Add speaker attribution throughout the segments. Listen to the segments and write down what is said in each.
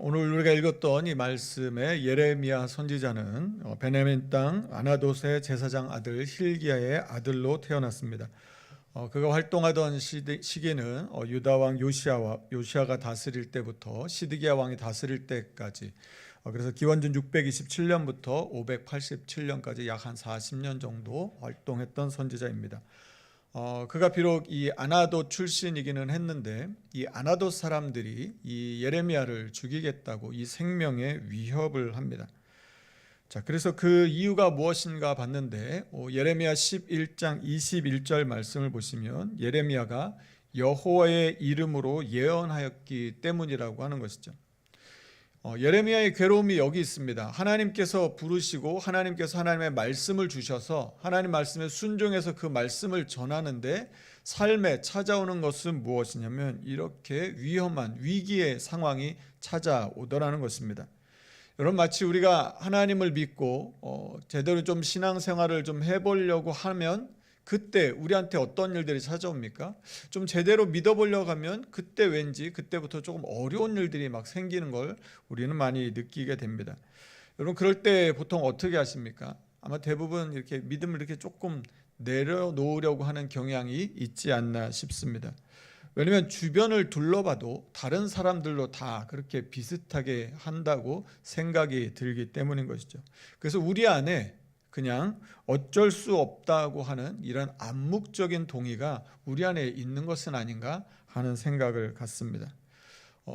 Speaker 1: 오늘 우리가 읽었던 이 말씀의 예레미야 선지자는 베냐민 땅 아나돗의 제사장 아들 hil기야의 아들로 태어났습니다. 그가 활동하던 시기는 유다 왕 요시아가 다스릴 때부터 시드기야 왕이 다스릴 때까지, 그래서 기원전 627년부터 587년까지 약 한 40년 정도 활동했던 선지자입니다. 그가 비록 이 아나돗 출신이기는 했는데 이 아나돗 사람들이 이 예레미야를 죽이겠다고 이 생명에 위협을 합니다. 자, 그래서 그 이유가 무엇인가 봤는데 예레미야 11장 21절 말씀을 보시면 예레미야가 여호와의 이름으로 예언하였기 때문이라고 하는 것이죠. 예레미야의 괴로움이 여기 있습니다. 하나님께서 부르시고 하나님께서 하나님의 말씀을 주셔서 하나님 말씀에 순종해서 그 말씀을 전하는데 삶에 찾아오는 것은 무엇이냐면 이렇게 위험한 위기의 상황이 찾아오더라는 것입니다. 여러분, 마치 우리가 하나님을 믿고 제대로 좀 신앙생활을 좀 해보려고 하면 그때 우리한테 어떤 일들이 찾아옵니까? 좀 제대로 믿어보려고 하면 그때 왠지 그때부터 조금 어려운 일들이 막 생기는 걸 우리는 많이 느끼게 됩니다. 여러분, 그럴 때 보통 어떻게 하십니까? 아마 대부분 이렇게 믿음을 이렇게 조금 내려놓으려고 하는 경향이 있지 않나 싶습니다. 왜냐하면 주변을 둘러봐도 다른 사람들도 다 그렇게 비슷하게 한다고 생각이 들기 때문인 것이죠. 그래서 우리 안에 그냥 어쩔 수 없다고 하는 이런 암묵적인 동의가 우리 안에 있는 것은 아닌가 하는 생각을 갖습니다.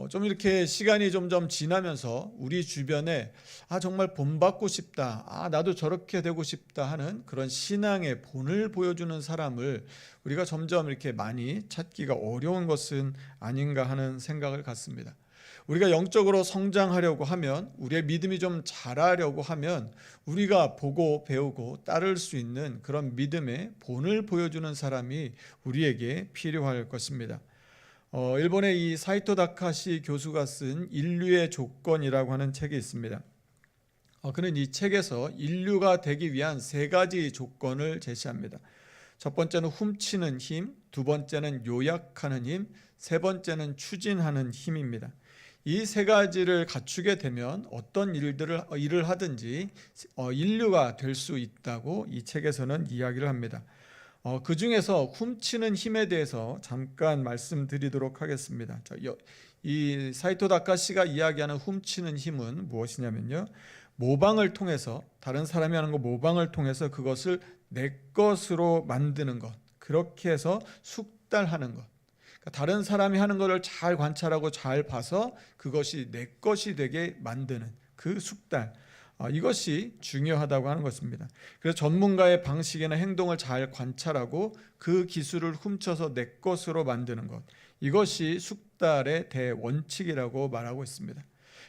Speaker 1: 좀 이렇게 시간이 점점 지나면서 우리 주변에 정말 본받고 싶다, 나도 저렇게 되고 싶다 하는 그런 신앙의 본을 보여주는 사람을 우리가 점점 이렇게 많이 찾기가 어려운 것은 아닌가 하는 생각을 갖습니다. 우리가 영적으로 성장하려고 하면, 우리의 믿음이 좀 자라려고 하면 우리가 보고 배우고 따를 수 있는 그런 믿음의 본을 보여주는 사람이 우리에게 필요할 것입니다. 일본의 이 사이토 다카시 교수가 쓴 인류의 조건이라고 하는 책이 있습니다. 그는 이 책에서 인류가 되기 위한 3가지 조건을 제시합니다. 첫 번째는 훔치는 힘, 두 번째는 요약하는 힘, 세 번째는 추진하는 힘입니다. 이 3가지를 갖추게 되면 어떤 일을 하든지 인류가 될 수 있다고 이 책에서는 이야기를 합니다. 그 중에서 훔치는 힘에 대해서 잠깐 말씀드리도록 하겠습니다. 이 사이토 다카시가 이야기하는 훔치는 힘은 무엇이냐면요, 모방을 통해서, 다른 사람이 하는 거 모방을 통해서 그것을 내 것으로 만드는 것, 그렇게 해서 숙달하는 것. 다른 사람이 하는 것을 잘 관찰하고 잘 봐서 그것이 내 것이 되게 만드는 그 숙달, 이것이 중요하다고 하는 것입니다. 그래서 전문가의 방식이나 행동을 잘 관찰하고 그 기술을 훔쳐서 내 것으로 만드는 것, 이것이 숙달의 대원칙이라고 말하고 있습니다.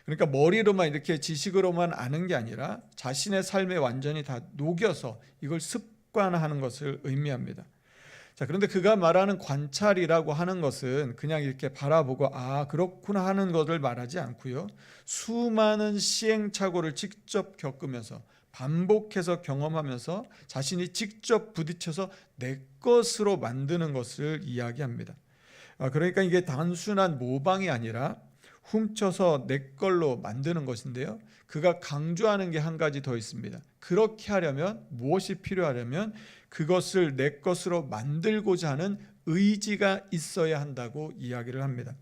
Speaker 1: 그러니까 머리로만 이렇게 지식으로만 아는 게 아니라 자신의 삶에 완전히 다 녹여서 이걸 습관화하는 것을 의미합니다. 자, 그런데 그가 말하는 관찰이라고 하는 것은 그냥 이렇게 바라보고 그렇구나 하는 것을 말하지 않고요, 수많은 시행착오를 직접 겪으면서 반복해서 경험하면서 자신이 직접 부딪혀서 내 것으로 만드는 것을 이야기합니다. 그러니까 이게 단순한 모방이 아니라 훔쳐서 내 걸로 만드는 것인데요, 그가 강조하는 게 한 가지 더 있습니다. 그렇게 하려면, 무엇이 필요하려면 그것을 내 것으로 만들고자 하는 의지가 있어야 한다고 이야기를 합니다.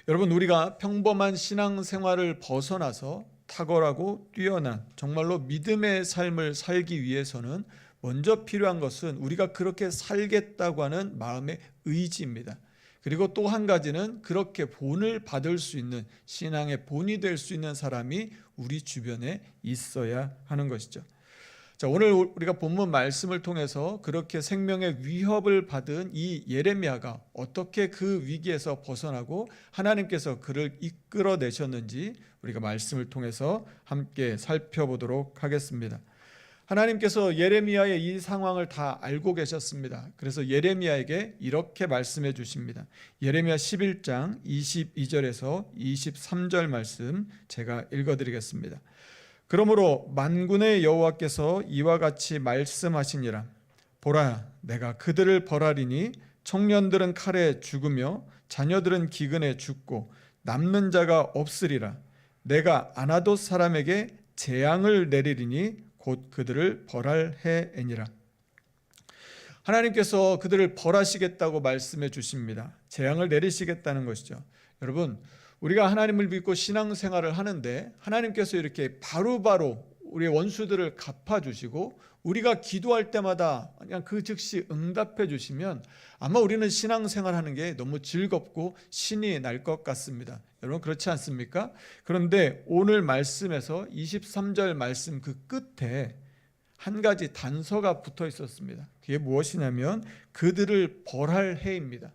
Speaker 1: 여러분, 우리가 평범한 신앙생활을 벗어나서 탁월하고 뛰어난 정말로 믿음의 삶을 살기 위해서는 먼저 필요한 것은 우리가 그렇게 살겠다고 하는 마음의 의지입니다. 그리고 또 한 가지는 그렇게 본을 받을 수 있는, 신앙의 본이 될 수 있는 사람이 우리 주변에 있어야 하는 것이죠. 자, 오늘 우리가 본문 말씀을 통해서 그렇게 생명의 위협을 받은 이 예레미야가 어떻게 그 위기에서 벗어나고 하나님께서 그를 이끌어내셨는지 우리가 말씀을 통해서 함께 살펴보도록 하겠습니다. 하나님께서 예레미야의 이 상황을 다 알고 계셨습니다. 그래서 예레미야에게 이렇게 말씀해 주십니다. 예레미야 11장 22절에서 23절 말씀 제가 읽어드리겠습니다. 그러므로 만군의 여호와께서 이와 같이 말씀하시니라. 보라, 내가 그들을 벌하리니 청년들은 칼에 죽으며 자녀들은 기근에 죽고 남는 자가 없으리라. 내가 아나돗 사람에게 재앙을 내리리니 곧 그들을 벌할 해이니라. 하나님께서 그들을 벌하시겠다고 말씀해 주십니다. 재앙을 내리시겠다는 것이죠. 여러분, 우리가 하나님을 믿고 신앙생활을 하는데 하나님께서 이렇게 바로바로 우리의 원수들을 갚아주시고 우리가 기도할 때마다 그냥 그 즉시 응답해 주시면 아마 우리는 신앙생활하는 게 너무 즐겁고 신이 날 것 같습니다. 여러분 그렇지 않습니까? 그런데 오늘 말씀에서 23절 말씀 그 끝에 한 가지 단서가 붙어 있었습니다. 그게 무엇이냐면 그들을 벌할 해입니다.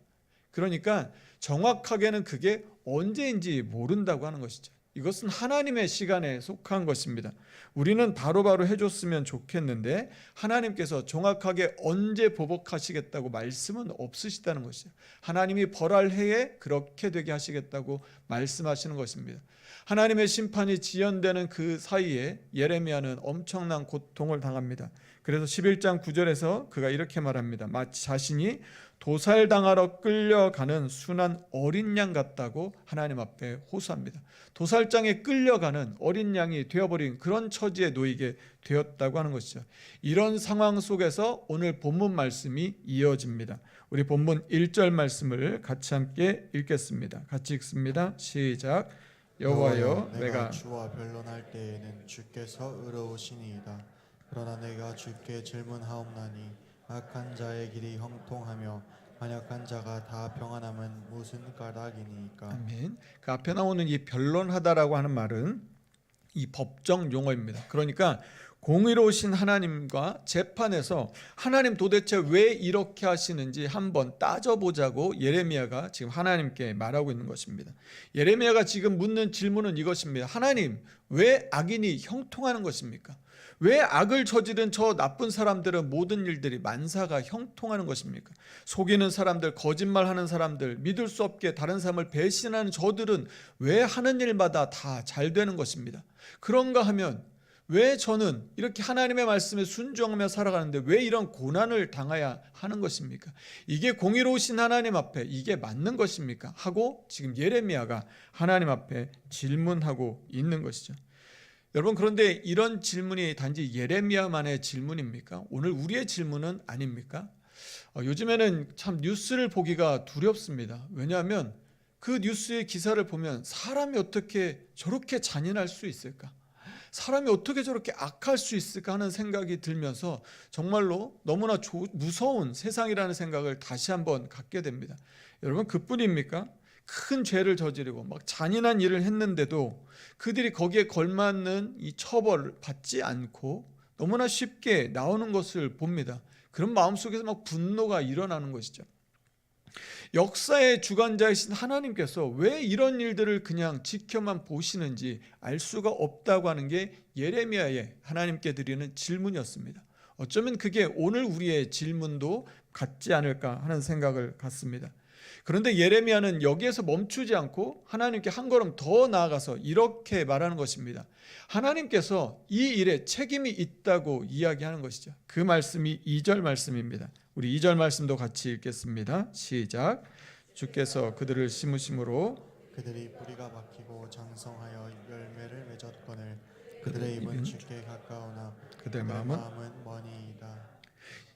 Speaker 1: 그러니까 정확하게는 그게 언제인지 모른다고 하는 것이죠. 이것은 하나님의 시간에 속한 것입니다. 우리는 바로바로 해줬으면 좋겠는데 하나님께서 정확하게 언제 보복하시겠다고 말씀은 없으시다는 것이죠. 하나님이 벌할 해에 그렇게 되게 하시겠다고 말씀하시는 것입니다. 하나님의 심판이 지연되는 그 사이에 예레미야는 엄청난 고통을 당합니다. 그래서 11장 9절에서 그가 이렇게 말합니다. 마치 자신이 도살당하러 끌려가는 순한 어린 양 같다고 하나님 앞에 호소합니다. 도살장에 끌려가는 어린 양이 되어버린 그런 처지에 놓이게 되었다고 하는 것이죠. 이런 상황 속에서 오늘 본문 말씀이 이어집니다. 우리 본문 1절 말씀을 같이 함께 읽겠습니다. 같이 읽습니다. 시작. 여호와여, 내가
Speaker 2: 주와 변론할 때에는 주께서 의로우시니이다. 그러나 내가 주께 질문하옵나니 악한 자의 길이 형통하며 반역한 자가 다 평안함은 무슨 까닭이니까.
Speaker 1: 아멘. 그 앞에 나오는 이 변론하다라고 하는 말은 이 법정 용어입니다. 그러니까 공의로우신 하나님과 재판에서 하나님 도대체 왜 이렇게 하시는지 한번 따져보자고 예레미야가 지금 하나님께 말하고 있는 것입니다. 예레미야가 지금 묻는 질문은 이것입니다. 하나님, 왜 악인이 형통하는 것입니까? 왜 악을 저지른 저 나쁜 사람들은 모든 일들이 만사가 형통하는 것입니까? 속이는 사람들, 거짓말하는 사람들, 믿을 수 없게 다른 사람을 배신하는 저들은 왜 하는 일마다 다 잘 되는 것입니다. 그런가 하면 왜 저는 이렇게 하나님의 말씀에 순종하며 살아가는데 왜 이런 고난을 당해야 하는 것입니까? 이게 공의로우신 하나님 앞에 이게 맞는 것입니까? 하고 지금 예레미야가 하나님 앞에 질문하고 있는 것이죠. 여러분, 그런데 이런 질문이 단지 예레미야만의 질문입니까? 오늘 우리의 질문은 아닙니까? 요즘에는 참 뉴스를 보기가 두렵습니다. 왜냐하면 그 뉴스의 기사를 보면 사람이 어떻게 저렇게 잔인할 수 있을까? 사람이 어떻게 저렇게 악할 수 있을까 하는 생각이 들면서 정말로 너무나 무서운 세상이라는 생각을 다시 한번 갖게 됩니다. 여러분, 그뿐입니까? 큰 죄를 저지르고 막 잔인한 일을 했는데도 그들이 거기에 걸맞는 이 처벌을 받지 않고 너무나 쉽게 나오는 것을 봅니다. 그런 마음속에서 막 분노가 일어나는 것이죠. 역사의 주관자이신 하나님께서 왜 이런 일들을 그냥 지켜만 보시는지 알 수가 없다고 하는 게 예레미야의 하나님께 드리는 질문이었습니다. 어쩌면 그게 오늘 우리의 질문도 같지 않을까 하는 생각을 갖습니다. 그런데 예레미야는 여기에서 멈추지 않고 하나님께 한 걸음 더 나아가서 이렇게 말하는 것입니다. 하나님께서 이 일에 책임이 있다고 이야기하는 것이죠. 그 말씀이 2절 말씀입니다. 우리 2절 말씀도 같이 읽겠습니다. 시작. 주께서 그들을 심으심으로
Speaker 2: 그들이 뿌리가 박히고 장성하여 열매를 맺었거늘 그들의 입은 주께 가까우나
Speaker 1: 그들 마음은
Speaker 2: 머니이다.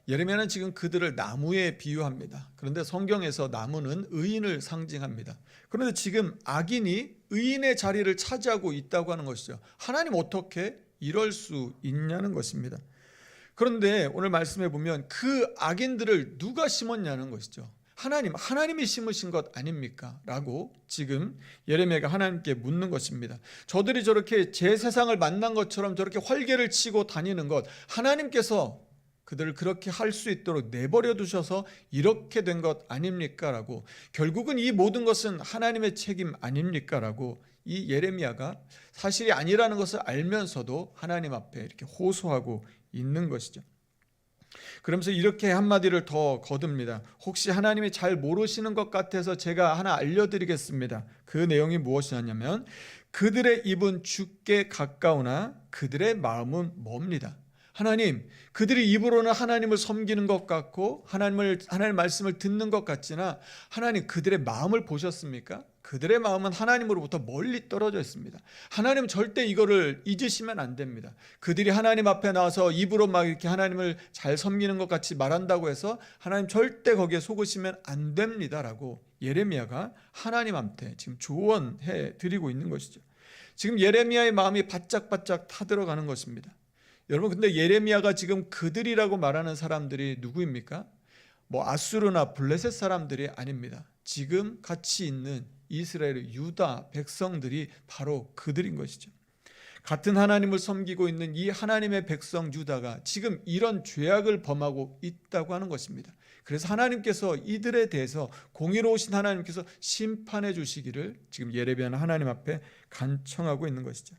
Speaker 1: 예레미야는 지금 그들을 나무에 비유합니다. 그런데 성경에서 나무는 의인을 상징합니다. 그런데 지금 악인이 의인의 자리를 차지하고 있다고 하는 것이죠. 하나님 어떻게 이럴 수 있냐는 것입니다. 그런데 오늘 말씀해 보면 그 악인들을 누가 심었냐는 것이죠. 하나님이 심으신 것 아닙니까? 라고 지금 예레미야가 하나님께 묻는 것입니다. 저들이 저렇게 제 세상을 만난 것처럼 저렇게 활개를 치고 다니는 것, 하나님께서 그들을 그렇게 할 수 있도록 내버려 두셔서 이렇게 된 것 아닙니까? 라고, 결국은 이 모든 것은 하나님의 책임 아닙니까? 라고 이 예레미야가 사실이 아니라는 것을 알면서도 하나님 앞에 이렇게 호소하고 있는 것이죠. 그러면서 이렇게 한마디를 더 거듭니다. 혹시 하나님이 잘 모르시는 것 같아서 제가 하나 알려드리겠습니다. 그 내용이 무엇이냐면 그들의 입은 주께 가까우나 그들의 마음은 멉니다. 하나님, 그들이 입으로는 하나님을 섬기는 것 같고 하나님의 말씀을 듣는 것 같지나 하나님, 그들의 마음을 보셨습니까? 그들의 마음은 하나님으로부터 멀리 떨어져 있습니다. 하나님 절대 이거를 잊으시면 안 됩니다. 그들이 하나님 앞에 나와서 입으로 막 이렇게 하나님을 잘 섬기는 것 같이 말한다고 해서 하나님 절대 거기에 속으시면 안 됩니다라고 예레미야가 하나님한테 지금 조언해 드리고 있는 것이죠. 지금 예레미야의 마음이 바짝바짝 타들어가는 것입니다. 여러분, 근데 예레미야가 지금 그들이라고 말하는 사람들이 누구입니까? 뭐 아수르나 블레셋 사람들이 아닙니다. 지금 같이 있는 이스라엘의 유다 백성들이 바로 그들인 것이죠. 같은 하나님을 섬기고 있는 이 하나님의 백성 유다가 지금 이런 죄악을 범하고 있다고 하는 것입니다. 그래서 하나님께서 이들에 대해서 공의로우신 하나님께서 심판해 주시기를 지금 예레미야는 하나님 앞에 간청하고 있는 것이죠.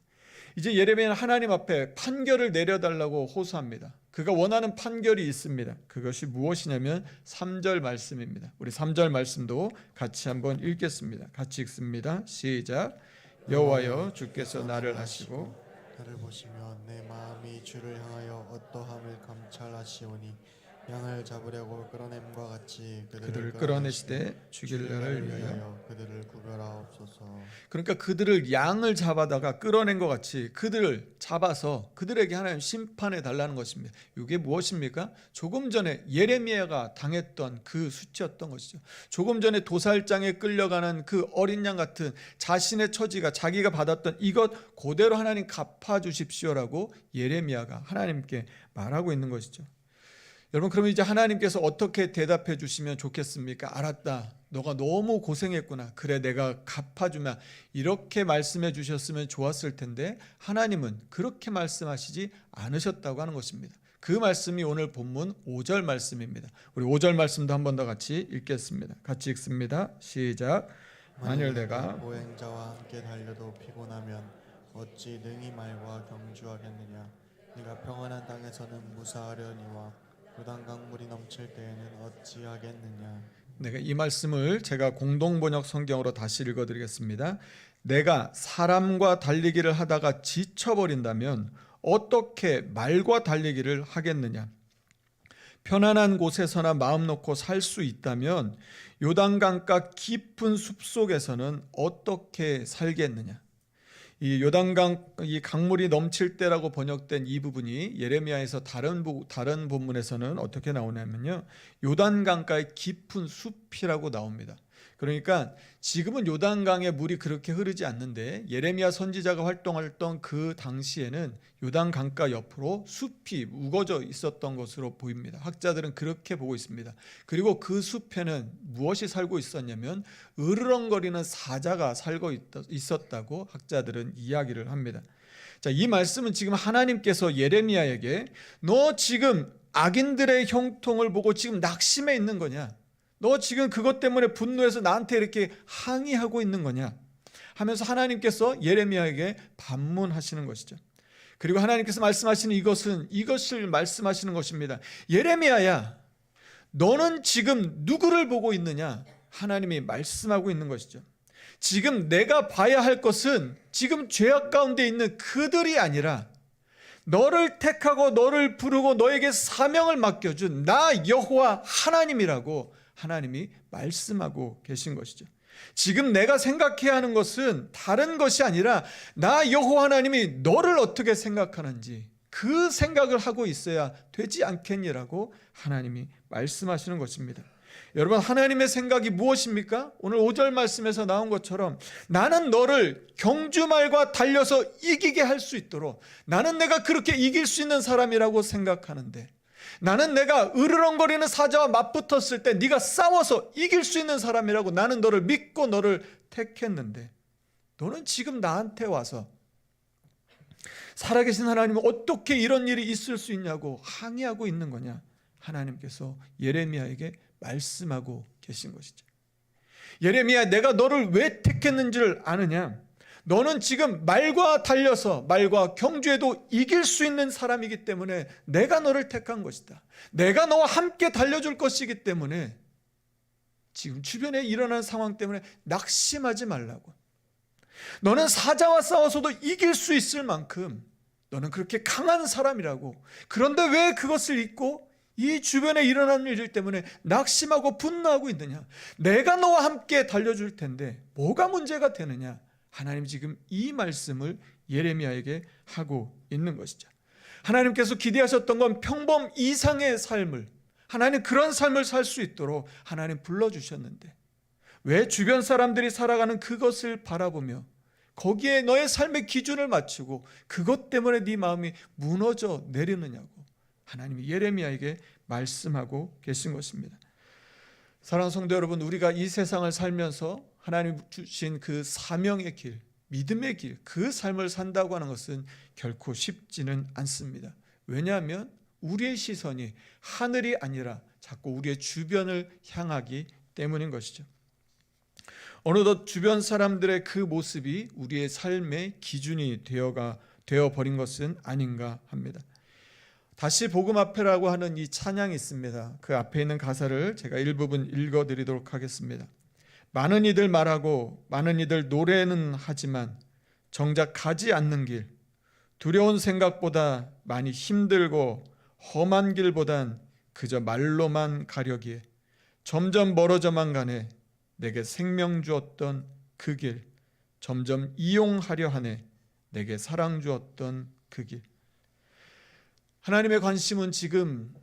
Speaker 1: 이제 예레미야는 하나님 앞에 판결을 내려달라고 호소합니다. 그가 원하는 판결이 있습니다. 그것이 무엇이냐면 3절 말씀입니다. 우리 3절 말씀도 같이 한번 읽겠습니다. 같이 읽습니다. 시작. 여호와여, 주께서 나를 하시고
Speaker 2: 나를 보시며 내 마음이 주를 향하여 어떠함을 감찰하시오니 양을 잡으려고 끌어냄과 같이
Speaker 1: 그들을 끌어내시되 죽일 날을 위하여
Speaker 2: 그들을 구별하옵소서.
Speaker 1: 그러니까 그들을 양을 잡아다가 끌어낸 것 같이 그들을 잡아서 그들에게 하나님 심판해 달라는 것입니다. 이게 무엇입니까? 조금 전에 예레미야가 당했던 그 수치였던 것이죠. 조금 전에 도살장에 끌려가는 그 어린 양 같은 자신의 처지가 자기가 받았던 이것 그대로 하나님 갚아주십시오라고 예레미야가 하나님께 말하고 있는 것이죠. 여러분, 그러면 이제 하나님께서 어떻게 대답해 주시면 좋겠습니까? 알았다. 너가 너무 고생했구나. 그래, 내가 갚아주마. 이렇게 말씀해 주셨으면 좋았을 텐데 하나님은 그렇게 말씀하시지 않으셨다고 하는 것입니다. 그 말씀이 오늘 본문 5절 말씀입니다. 우리 5절 말씀도 한 번 더 같이 읽겠습니다. 같이 읽습니다. 시작. 만일 내가
Speaker 2: 보행자와 함께 달려도 피곤하면 어찌 능히 말과 경주하겠느냐. 네가 평안한 땅에서는 무사하려니와 요단 강물이 넘칠 때에는 어찌하겠느냐.
Speaker 1: 내가 이 말씀을 제가 공동번역 성경으로 다시 읽어드리겠습니다. 내가 사람과 달리기를 하다가 지쳐버린다면 어떻게 말과 달리기를 하겠느냐. 편안한 곳에서나 마음 놓고 살 수 있다면 요단강가 깊은 숲속에서는 어떻게 살겠느냐. 이 요단강, 이 강물이 넘칠 때라고 번역된 이 부분이 예레미야에서 다른 본문에서는 어떻게 나오냐면요, 요단강가의 깊은 숲이라고 나옵니다. 그러니까 지금은 요단강의 물이 그렇게 흐르지 않는데 예레미야 선지자가 활동했던 그 당시에는 요단강가 옆으로 숲이 우거져 있었던 것으로 보입니다. 학자들은 그렇게 보고 있습니다. 그리고 그 숲에는 무엇이 살고 있었냐면 으르렁거리는 사자가 살고 있었다고 학자들은 이야기를 합니다. 자, 이 말씀은 지금 하나님께서 예레미야에게 너 지금 악인들의 형통을 보고 지금 낙심해 있는 거냐? 너 지금 그것 때문에 분노해서 나한테 이렇게 항의하고 있는 거냐 하면서 하나님께서 예레미야에게 반문하시는 것이죠. 그리고 하나님께서 말씀하시는 이것을 말씀하시는 것입니다. 예레미야야, 너는 지금 누구를 보고 있느냐? 하나님이 말씀하고 있는 것이죠. 지금 내가 봐야 할 것은 지금 죄악 가운데 있는 그들이 아니라 너를 택하고 너를 부르고 너에게 사명을 맡겨준 나 여호와 하나님이라고 하나님이 말씀하고 계신 것이죠. 지금 내가 생각해야 하는 것은 다른 것이 아니라 나 여호와 하나님이 너를 어떻게 생각하는지 그 생각을 하고 있어야 되지 않겠니라고 하나님이 말씀하시는 것입니다. 여러분, 하나님의 생각이 무엇입니까? 오늘 5절 말씀에서 나온 것처럼 나는 너를 경주말과 달려서 이기게 할 수 있도록, 나는 내가 그렇게 이길 수 있는 사람이라고 생각하는데, 나는 내가 으르렁거리는 사자와 맞붙었을 때 네가 싸워서 이길 수 있는 사람이라고 나는 너를 믿고 너를 택했는데, 너는 지금 나한테 와서 살아계신 하나님은 어떻게 이런 일이 있을 수 있냐고 항의하고 있는 거냐? 하나님께서 예레미야에게 말씀하고 계신 것이죠. 예레미야, 내가 너를 왜 택했는지를 아느냐? 너는 지금 말과 달려서 말과 경주에도 이길 수 있는 사람이기 때문에 내가 너를 택한 것이다. 내가 너와 함께 달려줄 것이기 때문에 지금 주변에 일어난 상황 때문에 낙심하지 말라고. 너는 사자와 싸워서도 이길 수 있을 만큼 너는 그렇게 강한 사람이라고. 그런데 왜 그것을 잊고 이 주변에 일어나는 일 때문에 낙심하고 분노하고 있느냐? 내가 너와 함께 달려줄 텐데 뭐가 문제가 되느냐? 하나님 지금 이 말씀을 예레미야에게 하고 있는 것이죠. 하나님께서 기대하셨던 건 평범 이상의 삶을, 하나님 그런 삶을 살 수 있도록 하나님 불러주셨는데 왜 주변 사람들이 살아가는 그것을 바라보며 거기에 너의 삶의 기준을 맞추고 그것 때문에 네 마음이 무너져 내리느냐고 하나님이 예레미야에게 말씀하고 계신 것입니다. 사랑하는 성도 여러분, 우리가 이 세상을 살면서 하나님 주신 그 사명의 길, 믿음의 길, 그 삶을 산다고 하는 것은 결코 쉽지는 않습니다. 왜냐하면 우리의 시선이 하늘이 아니라 자꾸 우리의 주변을 향하기 때문인 것이죠. 어느덧 주변 사람들의 그 모습이 우리의 삶의 기준이 되어버린 것은 아닌가 합니다. 다시 복음 앞에라고 하는 이 찬양이 있습니다. 그 앞에 있는 가사를 제가 일부분 읽어드리도록 하겠습니다. 많은 이들 말하고 많은 이들 노래는 하지만 정작 가지 않는 길, 두려운 생각보다 많이 힘들고 험한 길보단 그저 말로만 가려기에 점점 멀어져만 가네. 내게 생명 주었던 그 길, 점점 이용하려 하네. 내게 사랑 주었던 그 길. 하나님의 관심은 지금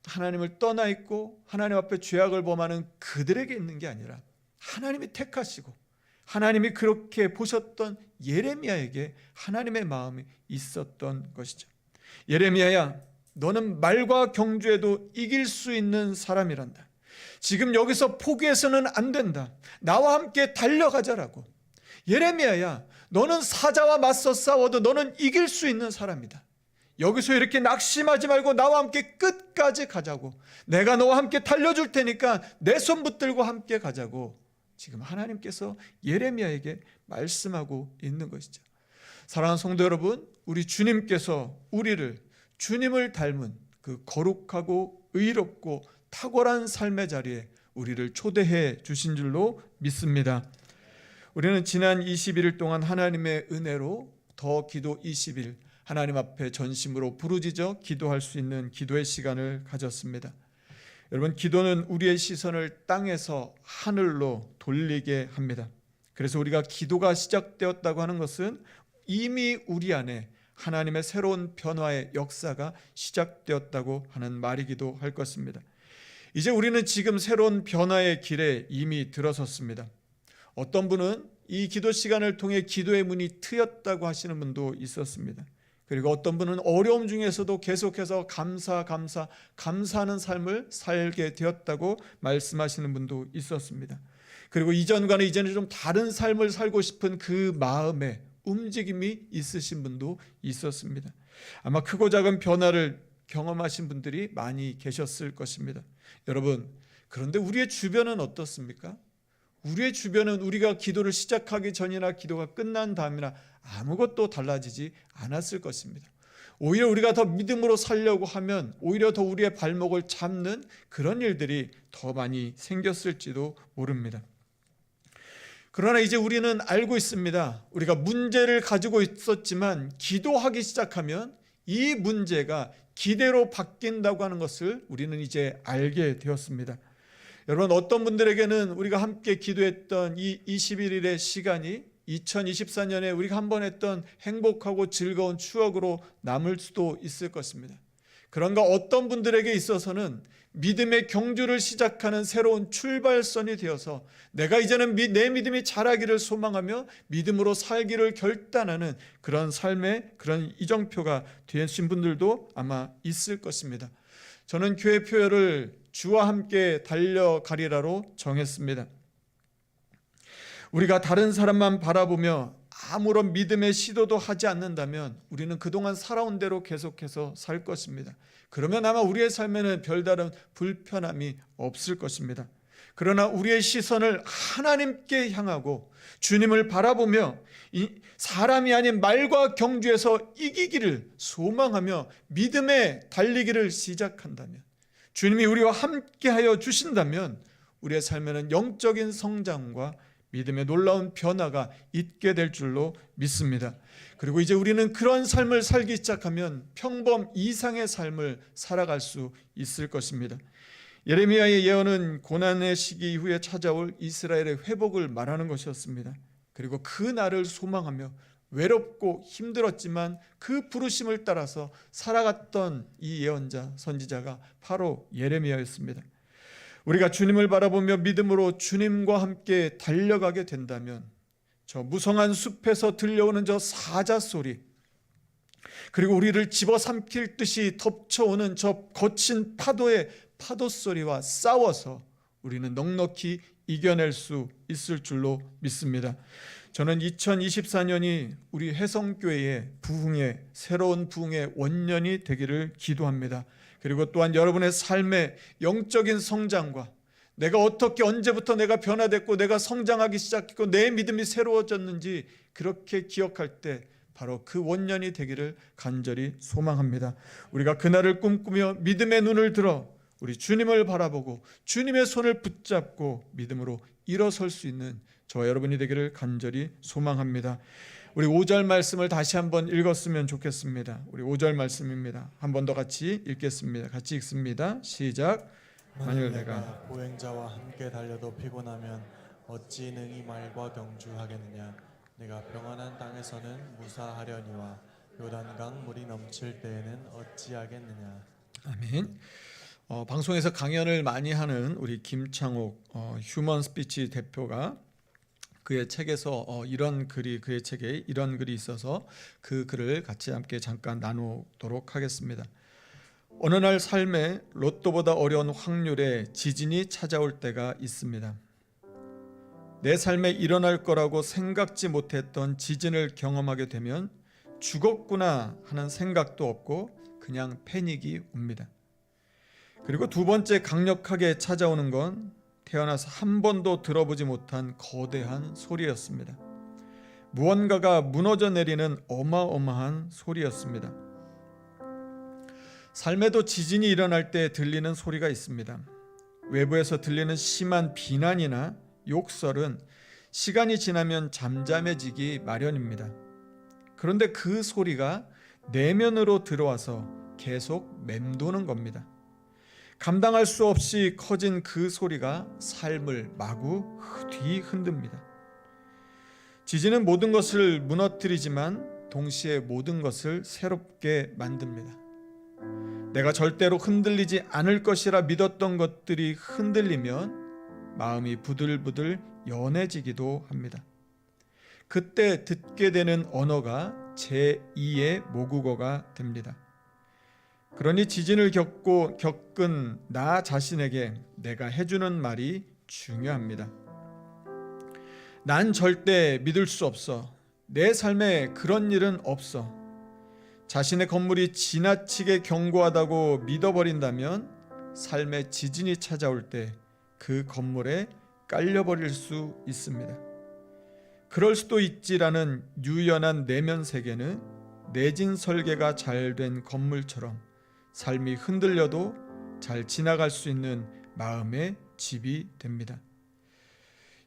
Speaker 1: 하나님을 떠나 있고 하나님 앞에 죄악을 범하는 그들에게 있는 게 아니라 하나님이 택하시고 하나님이 그렇게 보셨던 예레미야에게 하나님의 마음이 있었던 것이죠. 예레미야야, 너는 말과 경주에도 이길 수 있는 사람이란다. 지금 여기서 포기해서는 안 된다. 나와 함께 달려가자라고. 예레미야야, 너는 사자와 맞서 싸워도 너는 이길 수 있는 사람이다. 여기서 이렇게 낙심하지 말고 나와 함께 끝까지 가자고. 내가 너와 함께 달려줄 테니까 내 손 붙들고 함께 가자고. 지금 하나님께서 예레미야에게 말씀하고 있는 것이죠. 사랑하는 성도 여러분, 우리 주님께서 우리를 주님을 닮은 그 거룩하고 의롭고 탁월한 삶의 자리에 우리를 초대해 주신 줄로 믿습니다. 우리는 지난 21일 동안 하나님의 은혜로 더 기도 20일 하나님 앞에 전심으로 부르짖어 기도할 수 있는 기도의 시간을 가졌습니다. 여러분, 기도는 우리의 시선을 땅에서 하늘로 돌리게 합니다. 그래서 우리가 기도가 시작되었다고 하는 것은 이미 우리 안에 하나님의 새로운 변화의 역사가 시작되었다고 하는 말이기도 할 것입니다. 이제 우리는 지금 새로운 변화의 길에 이미 들어섰습니다. 어떤 분은 이 기도 시간을 통해 기도의 문이 트였다고 하시는 분도 있었습니다. 그리고 어떤 분은 어려움 중에서도 계속해서 감사하는 삶을 살게 되었다고 말씀하시는 분도 있었습니다. 그리고 이전과는 이제는 좀 다른 삶을 살고 싶은 그 마음에 움직임이 있으신 분도 있었습니다. 아마 크고 작은 변화를 경험하신 분들이 많이 계셨을 것입니다. 여러분, 그런데 우리의 주변은 어떻습니까? 우리의 주변은 우리가 기도를 시작하기 전이나 기도가 끝난 다음이나 아무것도 달라지지 않았을 것입니다. 오히려 우리가 더 믿음으로 살려고 하면 오히려 더 우리의 발목을 잡는 그런 일들이 더 많이 생겼을지도 모릅니다. 그러나 이제 우리는 알고 있습니다. 우리가 문제를 가지고 있었지만 기도하기 시작하면 이 문제가 기대로 바뀐다고 하는 것을 우리는 이제 알게 되었습니다. 여러분, 어떤 분들에게는 우리가 함께 기도했던 이 21일의 시간이 2024년에 우리가 한번 했던 행복하고 즐거운 추억으로 남을 수도 있을 것입니다. 그런가 어떤 분들에게 있어서는 믿음의 경주를 시작하는 새로운 출발선이 되어서 내가 이제는 내 믿음이 자라기를 소망하며 믿음으로 살기를 결단하는 그런 삶의 그런 이정표가 되신 분들도 아마 있을 것입니다. 저는 교회 표어를 주와 함께 달려가리라로 정했습니다. 우리가 다른 사람만 바라보며 아무런 믿음의 시도도 하지 않는다면 우리는 그동안 살아온 대로 계속해서 살 것입니다. 그러면 아마 우리의 삶에는 별다른 불편함이 없을 것입니다. 그러나 우리의 시선을 하나님께 향하고 주님을 바라보며 이 사람이 아닌 말과 경주에서 이기기를 소망하며 믿음에 달리기를 시작한다면, 주님이 우리와 함께하여 주신다면 우리의 삶에는 영적인 성장과 믿음의 놀라운 변화가 있게 될 줄로 믿습니다. 그리고 이제 우리는 그런 삶을 살기 시작하면 평범 이상의 삶을 살아갈 수 있을 것입니다. 예레미야의 예언은 고난의 시기 이후에 찾아올 이스라엘의 회복을 말하는 것이었습니다. 그리고 그 날을 소망하며 외롭고 힘들었지만 그 부르심을 따라서 살아갔던 이 예언자, 선지자가 바로 예레미야였습니다. 우리가 주님을 바라보며 믿음으로 주님과 함께 달려가게 된다면 저 무성한 숲에서 들려오는 저 사자 소리, 그리고 우리를 집어삼킬 듯이 덮쳐오는 저 거친 파도의 파도 소리와 싸워서 우리는 넉넉히 이겨낼 수 있을 줄로 믿습니다. 저는 2024년이 우리 혜성교회의 부흥의 새로운 부흥의 원년이 되기를 기도합니다. 그리고 또한 여러분의 삶의 영적인 성장과 내가 어떻게 언제부터 내가 변화됐고 내가 성장하기 시작했고 내 믿음이 새로워졌는지 그렇게 기억할 때 바로 그 원년이 되기를 간절히 소망합니다. 우리가 그날을 꿈꾸며 믿음의 눈을 들어 우리 주님을 바라보고 주님의 손을 붙잡고 믿음으로 일어설 수 있는 저와 여러분이 되기를 간절히 소망합니다. 우리 5절 말씀을 다시 한번 읽었으면 좋겠습니다. 우리 5절 말씀입니다. 한 번 더 같이 읽겠습니다. 같이 읽습니다. 시작. 만일 내가
Speaker 2: 보행자와 함께 달려도 피곤하면 어찌 능히 말과 경주하겠느냐. 내가 평안한 땅에서는 무사하려니와 요단강 물이 넘칠 때에는 어찌하겠느냐.
Speaker 1: 아멘. 방송에서 강연을 많이 하는 우리 김창옥 휴먼 스피치 대표가 그의 책에서 그의 책에 이런 글이 있어서 그 글을 같이 함께 잠깐 나누도록 하겠습니다. 어느 날 삶에 로또보다 어려운 확률의 지진이 찾아올 때가 있습니다. 내 삶에 일어날 거라고 생각지 못했던 지진을 경험하게 되면 죽었구나 하는 생각도 없고 그냥 패닉이 옵니다. 그리고 두 번째 강력하게 찾아오는 건 태어나서 한 번도 들어보지 못한 거대한 소리였습니다. 무언가가 무너져 내리는 어마어마한 소리였습니다. 삶에도 지진이 일어날 때 들리는 소리가 있습니다. 외부에서 들리는 심한 비난이나 욕설은 시간이 지나면 잠잠해지기 마련입니다. 그런데 그 소리가 내면으로 들어와서 계속 맴도는 겁니다. 감당할 수 없이 커진 그 소리가 삶을 마구 뒤흔듭니다. 지진은 모든 것을 무너뜨리지만 동시에 모든 것을 새롭게 만듭니다. 내가 절대로 흔들리지 않을 것이라 믿었던 것들이 흔들리면 마음이 부들부들 연해지기도 합니다. 그때 듣게 되는 언어가 제2의 모국어가 됩니다. 그러니 지진을 겪은 나 자신에게 내가 해주는 말이 중요합니다. 난 절대 믿을 수 없어. 내 삶에 그런 일은 없어. 자신의 건물이 지나치게 견고하다고 믿어버린다면 삶의 지진이 찾아올 때 그 건물에 깔려버릴 수 있습니다. 그럴 수도 있지라는 유연한 내면 세계는 내진 설계가 잘 된 건물처럼 삶이 흔들려도 잘 지나갈 수 있는 마음의 집이 됩니다.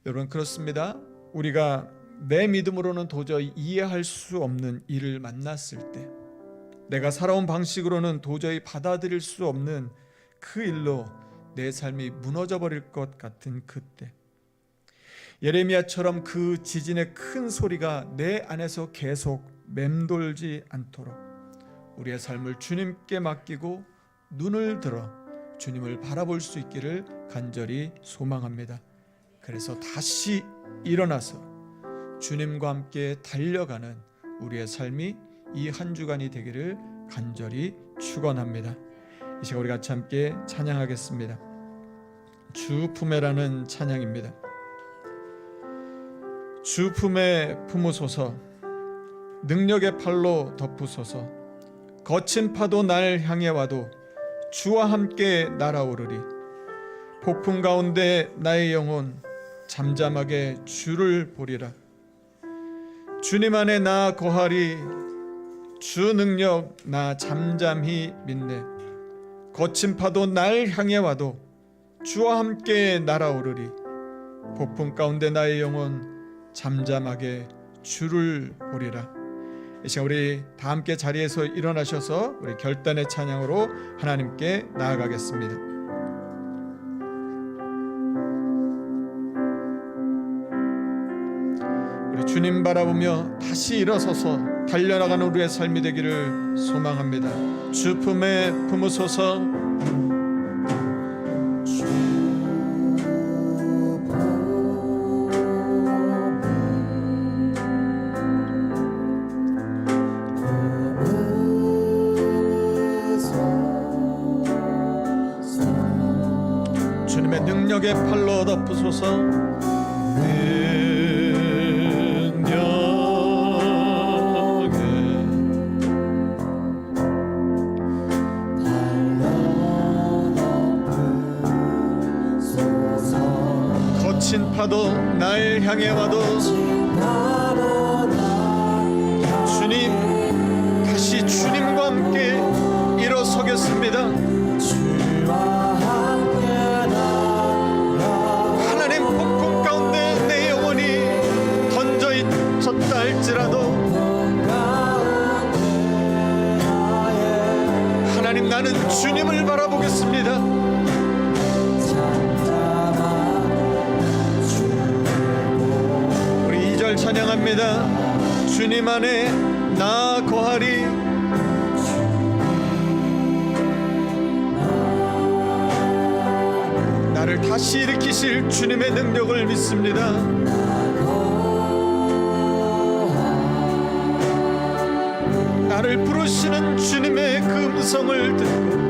Speaker 1: 여러분, 그렇습니다. 우리가 내 믿음으로는 도저히 이해할 수 없는 일을 만났을 때, 내가 살아온 방식으로는 도저히 받아들일 수 없는 그 일로 내 삶이 무너져 버릴 것 같은 그때, 예레미야처럼 그 지진의 큰 소리가 내 안에서 계속 맴돌지 않도록 우리의 삶을 주님께 맡기고 눈을 들어 주님을 바라볼 수 있기를 간절히 소망합니다. 그래서 다시 일어나서 주님과 함께 달려가는 우리의 삶이 이 한 주간이 되기를 간절히 축원합니다. 이 시간 우리 같이 함께 찬양하겠습니다. 주 품에라는 찬양입니다. 주 품에 품으소서, 능력의 팔로 덮으소서. 거친 파도 날 향해 와도 주와 함께 날아오르리. 폭풍 가운데 나의 영혼 잠잠하게 주를 보리라. 주님 안에 나 거하리. 주 능력 나 잠잠히 믿네. 거친 파도 날 향해 와도 주와 함께 날아오르리. 폭풍 가운데 나의 영혼 잠잠하게 주를 보리라. 이 시간 우리 다 함께 자리에서 일어나셔서 우리 결단의 찬양으로 하나님께 나아가겠습니다. 우리 주님 바라보며 다시 일어서서 달려나가는 우리의 삶이 되기를 소망합니다. 주 품에 품으소서. 주님의 능력의 팔로 덮으소서. 거친 파도 날 향해 와도 주님, 다시 주님과 함께 일어서겠습니다. 하나님, 폭풍 가운데 내 영혼이 던져 있었다 할지라도 하나님, 나는 주님을 바라보겠습니다. 찬양합니다. 주님 안에 나 거하리. 나를 다시 일으키실 주님의 능력을 믿습니다. 나를 부르시는 주님의 그 음성을 듣고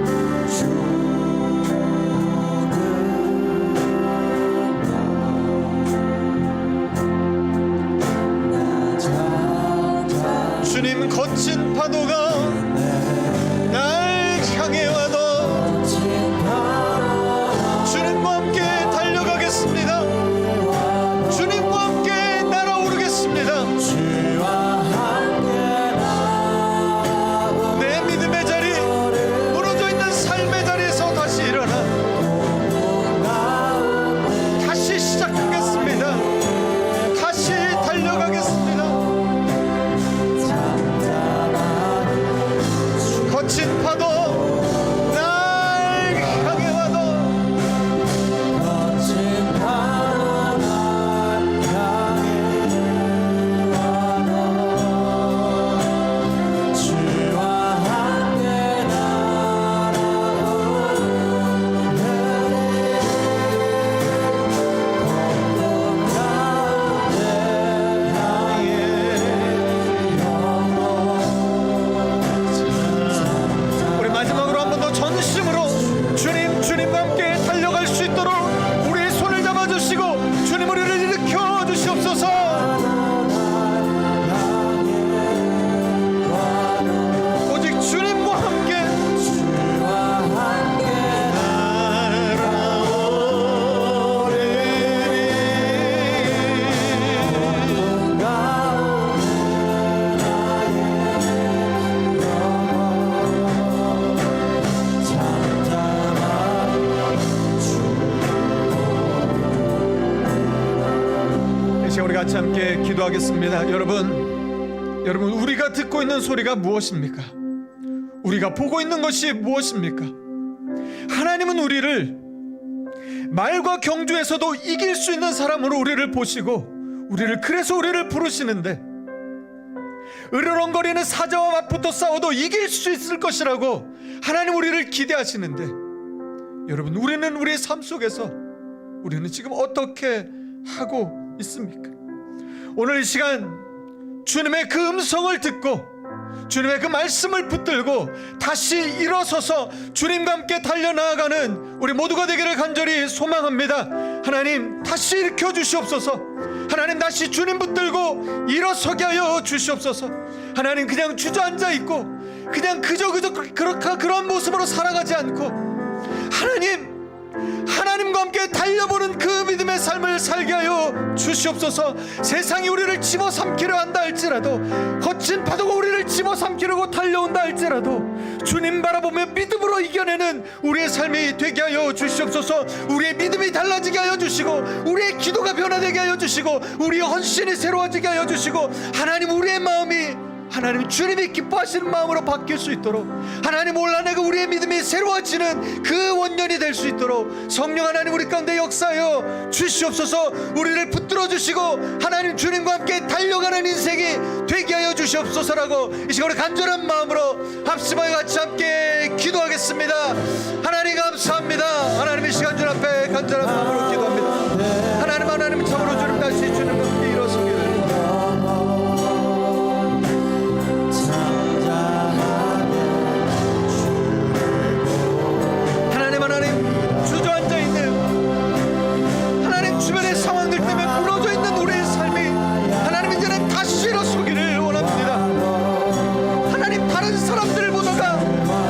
Speaker 1: 주님, 거친 파도가 날 향해 와도 주님과 함께 달려가겠습니다. 주님과 함께 날아오르겠습니다. 내 믿음의 자리, 무너져 있는 삶의 자리에서 다시 일어나 다시 시작하겠습니다. 다시 달려가겠습니다. 거친 파도 날 향해 와도 주와 함께 우리 마지막으로 한 번 더 전심으로 주님과 함께 달려갈 수 있도록 우리의 손을 잡아주시고 주님, 우리를 일으켜 주시옵소서. 오직 주님과 함께 우리 같이 함께 기도하겠습니다. 여러분, 우리가 듣고 있는 소리가 무엇입니까? 우리가 보고 있는 것이 무엇입니까? 하나님은 우리를 말과 경주에서도 이길 수 있는 사람으로 우리를 보시고 그래서 우리를 부르시는데, 으르렁거리는 사자와 맞붙어 싸워도 이길 수 있을 것이라고 하나님 우리를 기대하시는데, 여러분, 우리는 우리의 삶 속에서 우리는 지금 어떻게 하고 있습니까? 오늘 이 시간 주님의 그 음성을 듣고 주님의 그 말씀을 붙들고 다시 일어서서 주님과 함께 달려나아가는 우리 모두가 되기를 간절히 소망합니다. 하나님, 다시 일으켜 주시옵소서. 하나님, 다시 주님 붙들고 일어서게 하여 주시옵소서. 하나님, 그냥 주저앉아 있고 그냥 그저 그런 모습으로 살아가지 않고, 하나님, 하나님과 함께 달려보는 그 믿음의 삶을 살게 하여 주시옵소서. 세상이 우리를 집어삼키려 한다 할지라도, 거친 파도가 우리를 집어삼키려고 달려온다 할지라도 주님 바라보며 믿음으로 이겨내는 우리의 삶이 되게 하여 주시옵소서. 우리의 믿음이 달라지게 하여 주시고, 우리의 기도가 변화되게 하여 주시고, 우리의 헌신이 새로워지게 하여 주시고, 하나님 우리의 마음이 하나님 주님이 기뻐하시는 마음으로 바뀔 수 있도록, 하나님 올라내고 우리의 믿음이 새로워지는 그 원년이 될 수 있도록 성령 하나님 우리 가운데 역사하여 주시옵소서. 우리를 붙들어 주시고 하나님 주님과 함께 달려가는 인생이 되게 하여 주시옵소서라고 이 시간에 간절한 마음으로 합심하여 같이 함께 기도하겠습니다. 하나님 감사합니다. 하나님 이 시간 주 앞에 간절한 마음으로 기도합니다. 하나님 참으로 주님 다시 주님과 함께 일어서기를 주저앉아 있는 하나님 주변의 상황들 때문에 무너져 있는 우리의 삶이 하나님 이제는 다시 일어서기를 원합니다. 하나님 다른 사람들을 보다가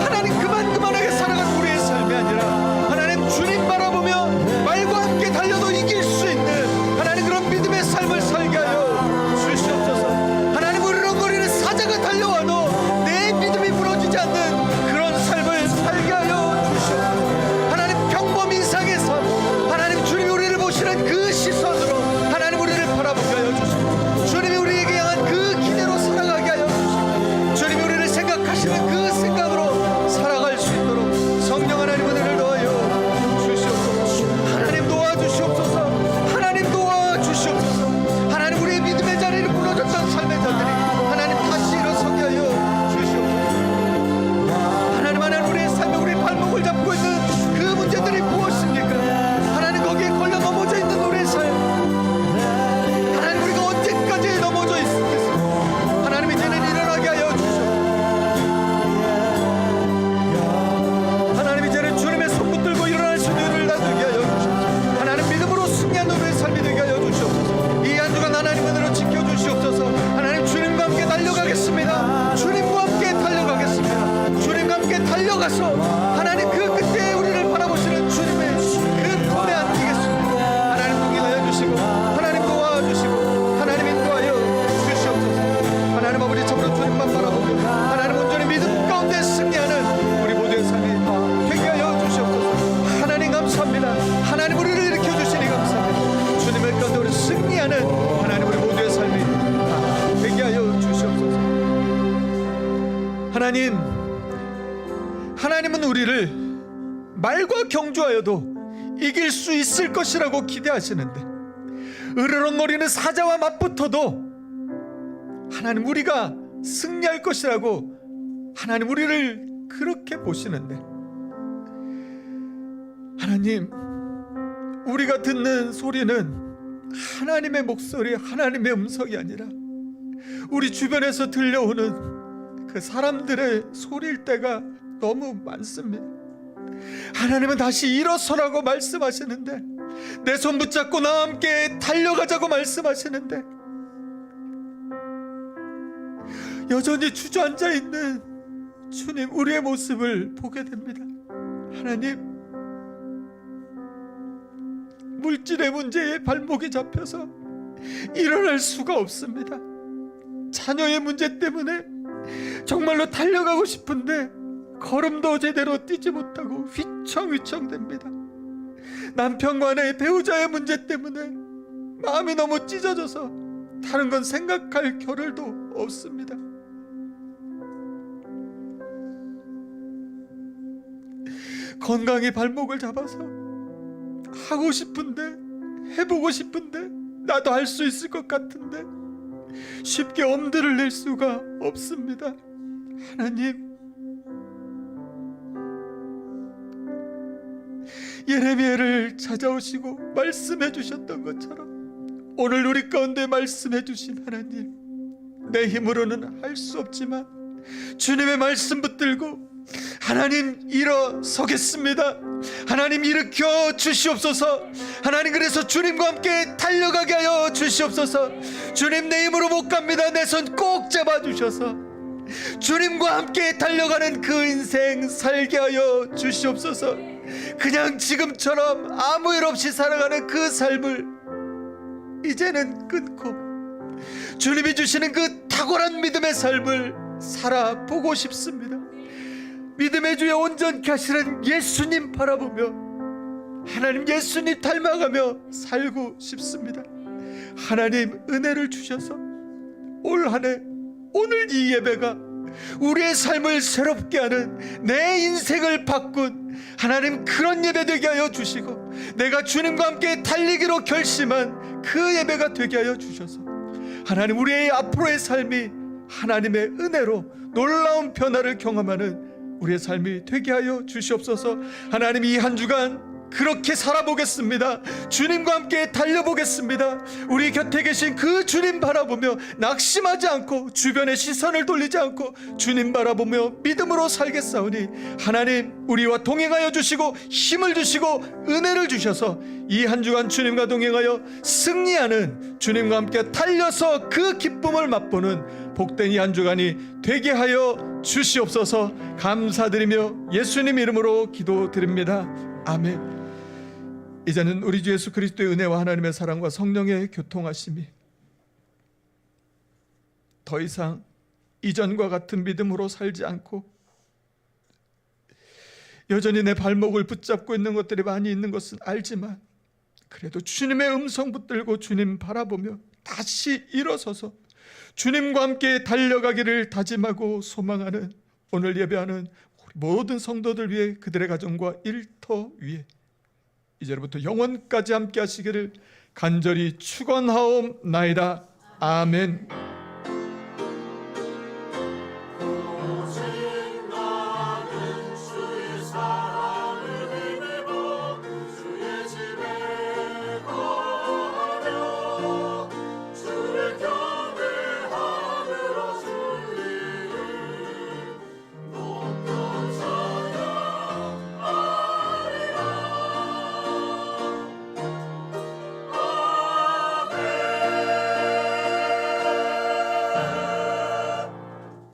Speaker 1: 하나님 그만하게 살아간 우리의 삶이 아니라 하나님 주님 바라보며 말과 함께 달려도 이길 수 있는 하나님 그런 믿음의 삶을 살게 하여 주시옵소서. 하나님 으르렁거리는 사자가 달려와도 내 믿음이 무너지지 않는 그런 삶을 살게 하여 주시옵소서. 평범인상의 삶, 하나님 주님이 우리를 보시는 그 시선으로 하나님 우리를 바라보게 하여 주시고, 주님이 우리에게 향한 그 기대로 살아가게 하여 주시고, 주님이 우리를 생각하시는 그 생각으로 살아갈 수 있도록 성령 하나님 은혜를 더하여 주시옵소서. 하나님 도와주시옵소서. 하나님 도와주시옵소서. 하나님 우리의 믿음의 자리를 무너졌던 삶의 자들이 하나님 다시 일어서게 하여 주시옵소서. 하나님 우리의 삶에 우리의 발목을 잡고 있는 문제들이 무엇입니까? 하나님 거기에 걸려 넘어져 있는 우리의 삶, 하나님 우리가 언제까지 넘어져 있겠습니까? 하나님 이제는 일어나게 하여 주시옵소서. 하나님 이제는 주님의 손 붙들고 일어날 수 있는 일을 나누게 하여 주시옵소서. 하나님 믿음으로 승리하는 우리의 삶이 되게 하여 주시옵소서. 이 한 주간 하나님 은혜로 지켜주시옵소서. 하나님 주님과 함께 달려가겠습니다. 주님과 함께 달려가겠습니다. 주님과 함께 달려가서 하나님 그 끝에 우리를 바라보시는 주님의 그 품에 안기겠습니다. 하나님 동행하여 주시고, 하나님 도와주시고, 하나님 인도하여 주시옵소서. 하나님 아버지 참으로 주님만 바라보고 하나님 온전히 믿음 가운데 승리하는 우리 모두의 삶이 되게 하여 주시옵소서. 하나님 감사합니다. 하나님 우리를 일으켜 주시니 감사합니다. 주님의 가운데 우리 승리하는 하나님 우리 모두의 삶이 되게 하여 주시옵소서. 하나님은 우리를 말과 경주하여도 이길 수 있을 것이라고 기대하시는데, 으르렁거리는 사자와 맞붙어도 하나님 우리가 승리할 것이라고 하나님 우리를 그렇게 보시는데, 하나님 우리가 듣는 소리는 하나님의 목소리, 하나님의 음성이 아니라 우리 주변에서 들려오는 그 사람들의 소리일 때가 너무 많습니다. 하나님은 다시 일어서라고 말씀하시는데, 내 손 붙잡고 나와 함께 달려가자고 말씀하시는데, 여전히 주저앉아 있는 주님 우리의 모습을 보게 됩니다. 하나님 물질의 문제에 발목이 잡혀서 일어날 수가 없습니다. 자녀의 문제 때문에 정말로 달려가고 싶은데 걸음도 제대로 뛰지 못하고 휘청휘청 됩니다. 남편과 아내의 배우자의 문제 때문에 마음이 너무 찢어져서 다른 건 생각할 겨를도 없습니다. 건강히 발목을 잡아서 하고 싶은데, 해보고 싶은데, 나도 할 수 있을 것 같은데 쉽게 엄두를 낼 수가 없습니다. 하나님, 예레미야를 찾아오시고 말씀해 주셨던 것처럼 오늘 우리 가운데 말씀해 주신 하나님, 내 힘으로는 할 수 없지만 주님의 말씀 붙들고 하나님 일어서겠습니다. 하나님 일으켜 주시옵소서. 하나님 그래서 주님과 함께 달려가게 하여 주시옵소서. 주님 내 힘으로 못 갑니다. 내 손 꼭 잡아 주셔서 주님과 함께 달려가는 그 인생 살게 하여 주시옵소서. 그냥 지금처럼 아무 일 없이 살아가는 그 삶을 이제는 끊고 주님이 주시는 그 탁월한 믿음의 삶을 살아보고 싶습니다. 믿음의 주에 온전케 하시는 예수님 바라보며 하나님 예수님 닮아가며 살고 싶습니다. 하나님 은혜를 주셔서 올 한 해 오늘 이 예배가 우리의 삶을 새롭게 하는, 내 인생을 바꾼 하나님 그런 예배 되게 하여 주시고, 내가 주님과 함께 달리기로 결심한 그 예배가 되게 하여 주셔서 하나님 우리의 앞으로의 삶이 하나님의 은혜로 놀라운 변화를 경험하는 우리의 삶이 되게 하여 주시옵소서. 하나님 이 한 주간 그렇게 살아보겠습니다. 주님과 함께 달려보겠습니다. 우리 곁에 계신 그 주님 바라보며 낙심하지 않고 주변에 시선을 돌리지 않고 주님 바라보며 믿음으로 살겠사오니 하나님 우리와 동행하여 주시고 힘을 주시고 은혜를 주셔서 이 한 주간 주님과 동행하여 승리하는, 주님과 함께 달려서 그 기쁨을 맛보는 복된 이 한 주간이 되게 하여 주시옵소서. 감사드리며 예수님 이름으로 기도드립니다. 아멘. 이제는 우리 주 예수 그리스도의 은혜와 하나님의 사랑과 성령의 교통하심이 더 이상 이전과 같은 믿음으로 살지 않고 여전히 내 발목을 붙잡고 있는 것들이 많이 있는 것은 알지만 그래도 주님의 음성 붙들고 주님 바라보며 다시 일어서서 주님과 함께 달려가기를 다짐하고 소망하는 오늘 예배하는 모든 성도들 위해, 그들의 가정과 일터 위에 이제부터 영원까지 함께 하시기를 간절히 축원하옵나이다. 아멘.